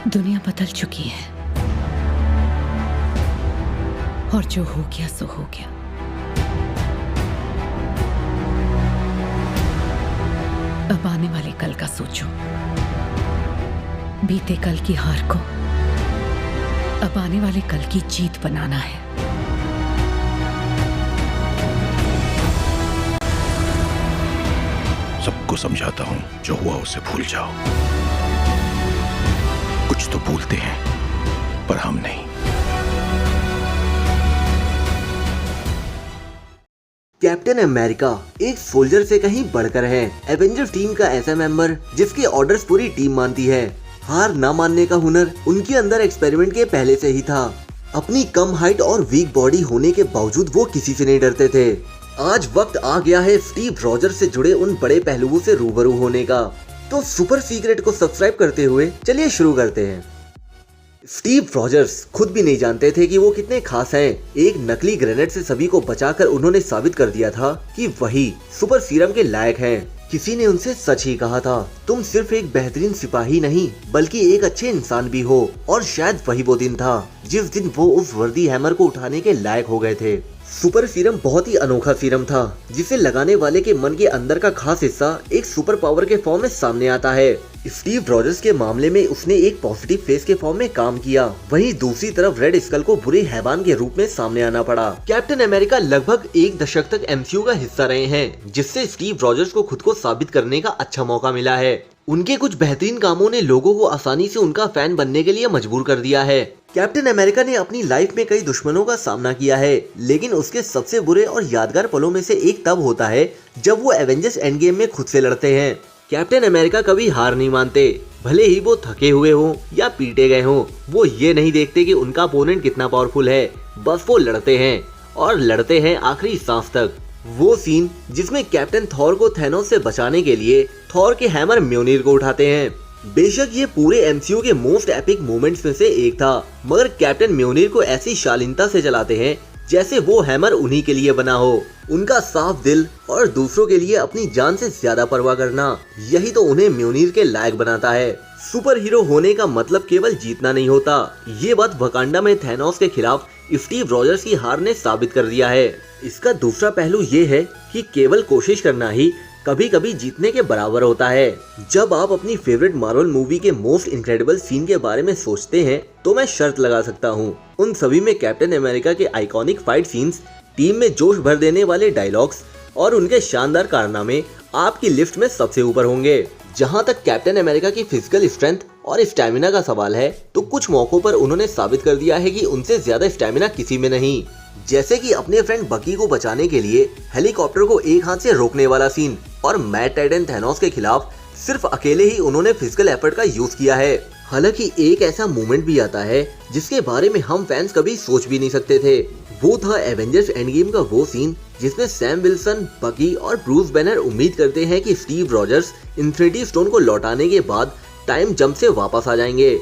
दुनिया बदल चुकी है और जो हो गया सो हो गया। अब आने वाले कल का सोचो, बीते कल की हार को अब आने वाले कल की जीत बनाना है। सबको समझाता हूं, जो हुआ उसे भूल जाओ। कुछ तो भूलते हैं पर हम नहीं। कैप्टन अमेरिका एक सोल्जर से कहीं बढ़कर है। एवेंजर्स टीम का ऐसा मेंबर जिसके ऑर्डर्स पूरी टीम मानती है। हार ना मानने का हुनर उनके अंदर एक्सपेरिमेंट के पहले से ही था। अपनी कम हाइट और वीक बॉडी होने के बावजूद वो किसी से नहीं डरते थे। आज वक्त आ गया है स्टीव रॉजर्स से जुड़े उन बड़े पहलुओं से रूबरू होने का। तो सुपर सीक्रेट को सब्सक्राइब करते हुए चलिए शुरू करते हैं। स्टीव रॉजर्स खुद भी नहीं जानते थे कि वो कितने खास हैं। एक नकली ग्रेनेड से सभी को बचाकर उन्होंने साबित कर दिया था कि वही सुपर सीरम के लायक हैं। किसी ने उनसे सच ही कहा था, तुम सिर्फ एक बेहतरीन सिपाही नहीं बल्कि एक अच्छे इंसान भी हो। और शायद वही वो दिन था जिस दिन वो उस वर्दी हैमर को उठाने के लायक हो गए थे। सुपर सीरम बहुत ही अनोखा सीरम था जिसे लगाने वाले के मन के अंदर का खास हिस्सा एक सुपर पावर के फॉर्म में सामने आता है। स्टीव रॉजर्स के मामले में उसने एक पॉजिटिव फेस के फॉर्म में काम किया, वहीं दूसरी तरफ रेड स्कल को बुरे हैवान के रूप में सामने आना पड़ा। कैप्टन अमेरिका लगभग एक दशक तक एमसीयू का हिस्सा रहे हैं, जिससे स्टीव रॉजर्स को खुद को साबित करने का अच्छा मौका मिला है। उनके कुछ बेहतरीन कामों ने लोगों को आसानी से उनका फैन बनने के लिए मजबूर कर दिया है। कैप्टन अमेरिका ने अपनी लाइफ में कई दुश्मनों का सामना किया है, लेकिन उसके सबसे बुरे और यादगार पलों में से एक तब होता है जब वो एवेंजर्स एंड गेम में खुद से लड़ते हैं। कैप्टन अमेरिका कभी हार नहीं मानते, भले ही वो थके हुए हों या पीटे गए हों। वो ये नहीं देखते कि उनका अपोनेंट कितना पावरफुल है, बस वो लड़ते हैं और लड़ते हैं आखिरी सांस तक। वो सीन जिसमें कैप्टन थॉर को थैनोस से बचाने के लिए थॉर के हैमर म्योनिर को उठाते हैं। बेशक ये पूरे एमसीयू के मोस्ट एपिक मोमेंट्स में से एक था, मगर कैप्टन म्योनिर को ऐसी शालीनता से चलाते हैं जैसे वो हैमर उन्हीं के लिए बना हो। उनका साफ दिल और दूसरों के लिए अपनी जान से ज्यादा परवाह करना, यही तो उन्हें म्योनिर के लायक बनाता है। सुपर हीरो होने का मतलब केवल जीतना नहीं होता। ये बात वकांडा में थैनोस के खिलाफ स्टीव रॉजर्स की हार ने साबित कर दिया है। इसका दूसरा पहलू ये है कि केवल कोशिश करना ही कभी कभी जीतने के बराबर होता है। जब आप अपनी फेवरेट मार्वल मूवी के मोस्ट इनक्रेडिबल सीन के बारे में सोचते हैं तो मैं शर्त लगा सकता हूँ, उन सभी में कैप्टन अमेरिका के आइकॉनिक फाइट सीन्स, टीम में जोश भर देने वाले डायलॉग्स और उनके शानदार कारनामे आपकी लिस्ट में सबसे ऊपर होंगे। जहाँ तक कैप्टन अमेरिका की फिजिकल स्ट्रेंथ और स्टैमिना का सवाल है, तो कुछ मौकों पर उन्होंने साबित कर दिया है कि उनसे ज्यादा स्टैमिना किसी में नहीं। जैसे कि अपने फ्रेंड बकी को बचाने के लिए हेलीकॉप्टर को एक हाथ से रोकने वाला सीन, और मैड टाइटन थैनोस के खिलाफ सिर्फ अकेले ही उन्होंने फिजिकल एफर्ट का यूज किया है। हालांकि एक ऐसा मोमेंट भी आता है जिसके बारे में हम फैंस कभी सोच भी नहीं सकते थे। वो था एवेंजर्स एंड गेम का वो सीन जिसमें सैम विल्सन, बकी और ब्रूस बैनर उम्मीद करते हैं कि स्टीव रॉजर्स इन्फिनिटी स्टोन को लौटाने के बाद टाइम जंप से वापस आ जाएंगे,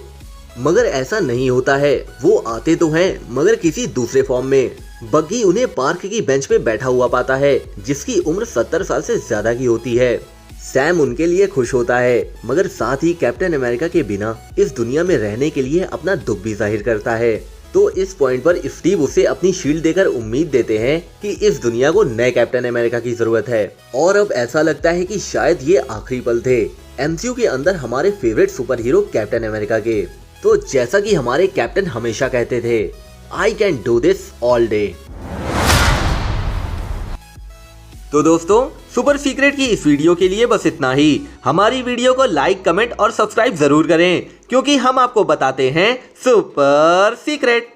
मगर ऐसा नहीं होता है। वो आते तो हैं मगर किसी दूसरे फॉर्म में। बग्गी उन्हें पार्क की बेंच पे बैठा हुआ पाता है जिसकी उम्र 70 साल से ज्यादा की होती है। सैम उनके लिए खुश होता है, मगर साथ ही कैप्टन अमेरिका के बिना इस दुनिया में रहने के लिए अपना दुख भी जाहिर करता है। तो इस पॉइंट पर स्टीव उसे अपनी शील्ड देकर उम्मीद देते हैं कि इस दुनिया को नए कैप्टन अमेरिका की जरूरत है। और अब ऐसा लगता है कि शायद ये आखिरी पल थे एमसीयू के अंदर हमारे favourite super hero captain America के। तो जैसा कि हमारे कैप्टन हमेशा कहते थे, I can do this all day. तो दोस्तों, सुपर सीक्रेट की इस वीडियो के लिए बस इतना ही। हमारी वीडियो को लाइक, कमेंट और सब्सक्राइब जरूर करें, क्योंकि हम आपको बताते हैं सुपर सीक्रेट।